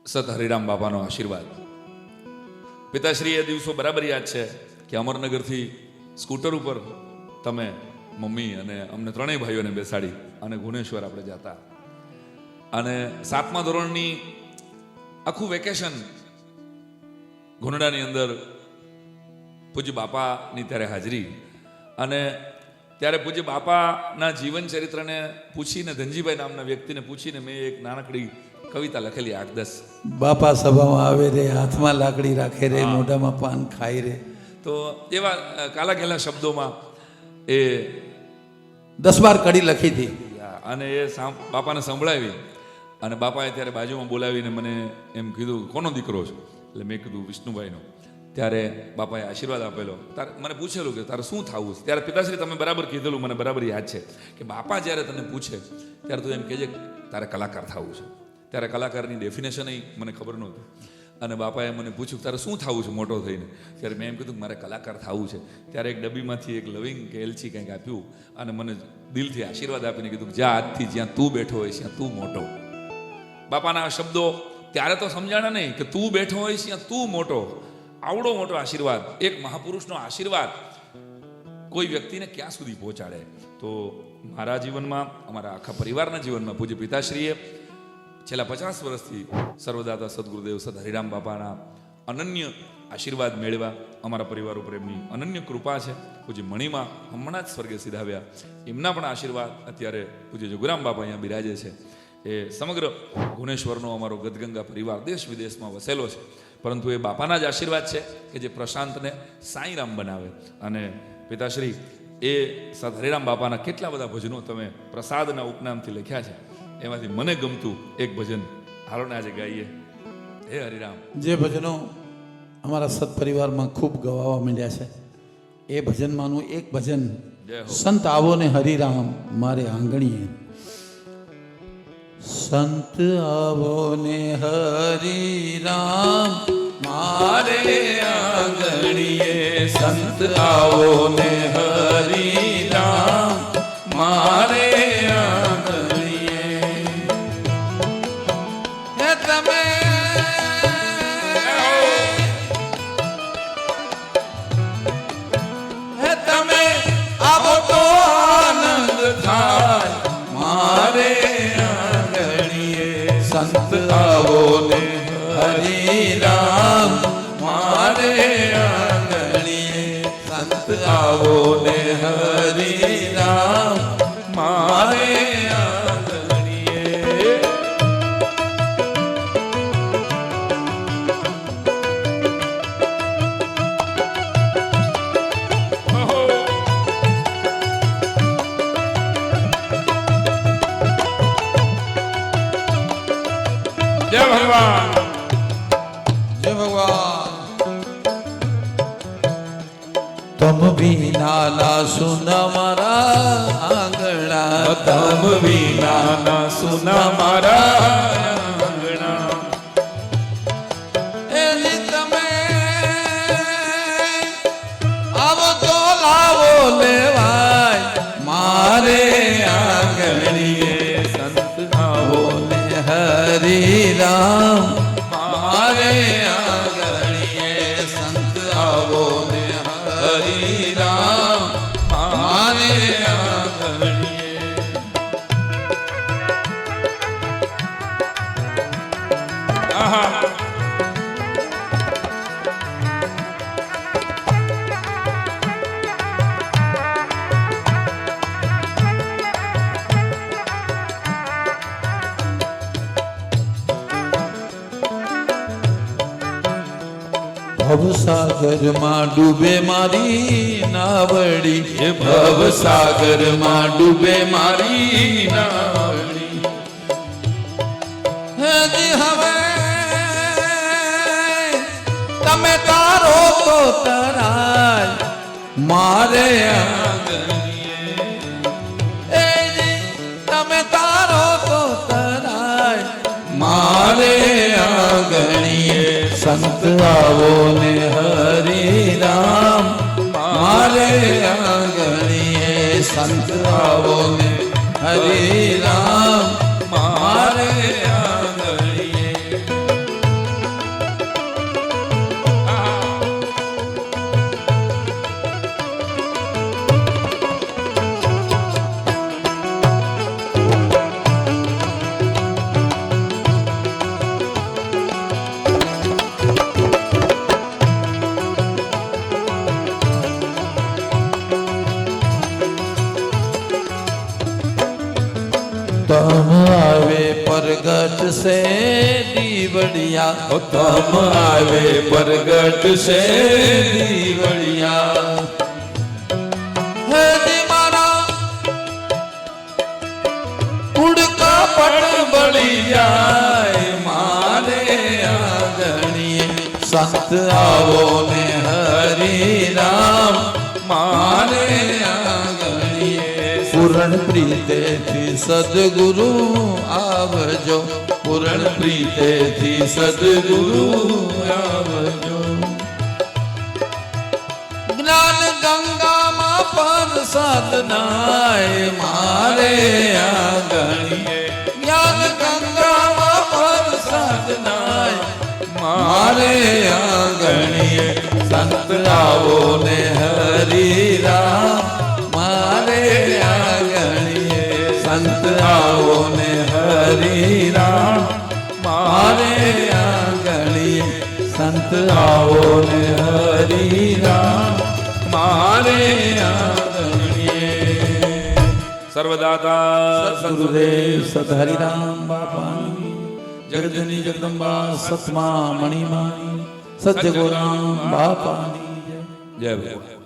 સત હરિરામ બાપાનો આશીર્વાદ. પિતાશ્રી એ દિવસો બરાબર યાદ છે કે અમરનગરથી સ્કૂટર ઉપર તમે મમ્મી અને અમને ત્રણેય ભાઈઓને બેસાડી અને ગુણેશ્વર આપણે જતા. અને 7મા ધોરણની આખું વેકેશન ઘોનડાની અંદર પૂજ્ય બાપાની ત્યારે હાજરી. અને ત્યારે પૂજ્ય બાપાના જીવન ચરિત્રને પૂછીને, ધનજીભાઈ નામના વ્યક્તિને પૂછીને મેં એક નાનકડી કવિતા લખેલી 8-10. બાપા સભામાં આવે રે, હાથમાં લાકડી રાખે રે, મોઢામાં પાન ખાય રે. તો એવા કાલા ઘેલા શબ્દોમાં એ 10-12 કડી લખી હતી. અને એ બાપાને સંભળાવી. અને બાપાએ ત્યારે બાજુમાં બોલાવીને મને એમ કીધું, કોનો દીકરો છો? એટલે મેં કીધું વિષ્ણુભાઈનો. ત્યારે બાપાએ આશીર્વાદ આપેલો. તારે મને પૂછેલું કે તારે શું થવું છે? ત્યારે પિતાશ્રી તમે બરાબર કીધેલું, મને બરાબર યાદ છે કે બાપા જ્યારે તને પૂછે ત્યારે તું એમ કહેજે તારે કલાકાર થવું છે. ત્યારે કલાકારની ડેફિનેશન મને ખબર નહોતી. અને બાપાએ મને પૂછ્યું તારે શું થવું છે મોટો થઈને? ત્યારે મેં એમ કીધું મારે કલાકાર થવું છે. ત્યારે એક ડબ્બીમાંથી એક લવિંગ કે એલચી કંઈક આપ્યું અને મને દિલથી આશીર્વાદ આપીને કીધું જા, આજથી જ્યાં તું બેઠો હોય ત્યાં તું મોટો. બાપાના શબ્દો ત્યારે તો સમજાણા નહીં કે તું બેઠો હોય ત્યાં તું મોટો. આવડો મોટો આશીર્વાદ, એક મહાપુરુષનો આશીર્વાદ કોઈ વ્યક્તિને ક્યાં સુધી પહોંચાડે. તો મારા જીવનમાં, અમારા આખા પરિવારના જીવનમાં પૂજ્ય પિતાશ્રીએ છેલ્લા 50 વર્ષથી સર્વદાતા સદગુરુદેવ સદ હરિરામ બાપાના અનન્ય આશીર્વાદ મેળવ્યા. અમારા પરિવાર ઉપર એમની અનન્ય કૃપા છે. પૂજ્ય મણિમાં હમણાં જ સ્વર્ગે સિધાવ્યા, એમના પણ આશીર્વાદ અત્યારે પૂજ્ય જોગરામ બાપા અહીંયા બિરાજે છે. એ સમગ્ર ગુણેશ્વરનો અમારો ગદગંગા પરિવાર દેશ વિદેશમાં વસેલો છે. પરંતુ એ બાપાના જ આશીર્વાદ છે કે જે પ્રશાંતને સાંઈરામ બનાવે. અને પિતાશ્રી એ સદ હરિરામ બાપાના કેટલા બધા ભજનો તમે પ્રસાદના ઉપનામથી લખ્યા છે. એમાંથી મને ગમતું એક ભજન હાલોને આજે ગાઈએ. હે હરિરામ. જે ભજનો અમારા સત પરિવારમાં ખૂબ ગવાવા માંડ્યા છે, એ ભજનમાંનું એક ભજન, સંત આવો ને હરિરામ મારે આંગણીએ. સંત આવો ને હરિરામ મારે આંગણીએ, સંત આવો ને હરિરામ મારે આંગણીએ. હે તમે હે તમે આવો તો આનંદ થાય મારે. સંત આવો ને હરિરામ મારે આંગણીએ, સંત આવો ને હરિરામ મારે આંગણીએ. જય ભગવાન, જય ભગવાન. તમ વિના ના સુના મારા આંગણા, તમ વિના ના સુના મારા આંગણા. એની તમે આવો તો લાવો લેવાય મારે આંગણીએ. સંત આવો ને હરિરામ મારે આંગણીએ, સંત આવો ને હરિરામ મારે આંગણીએ. આહા. ભવસાગરમાં ડૂબે મારી નાવડી, ભવસાગરમાં ડૂબે મારી નાવડી. હજી હવે તમે તારો તો તરાય મારે આંગણીએ. તમે તારો તો તરાય મારે આંગણીએ. સંત આવો ને હરિરામ મારે આંગણીએ, સંત આવો ને હરિરામ મારે આંગણીએ. સે દીવડિયા ઓ તમ આવે પ્રગટ સે દીવડિયા હે જી મારા ઉડકા પટ બળી જાય મારે આંગણીએ સંત આવો ને હરી રામ મારે આંગણીએ પૂરણ પ્રીતેથી સદગુરુ આવજો પૂરણ પ્રીતેથી સદગુરુ આવજો જ્ઞાન ગંગામાં પરસાદ નાય મારે આંગણીએ જ્ઞાન ગંગામાં પરસાદ નાય મારે આંગણીએ સંત આવો ને હરી રામ મારે આંગણીએ સંત આવો ને હરી રામ મારે આંગણીએ સંત આવો ને હરી રામ મારે આંગણીએ સર્વદાતા સદગુરુદેવ સત હરિરામ બાપાની જગતજનની જગદંબા સતમા મણિમાની સત્ય ગોરામ બાપાની જય. જય ભગવાન.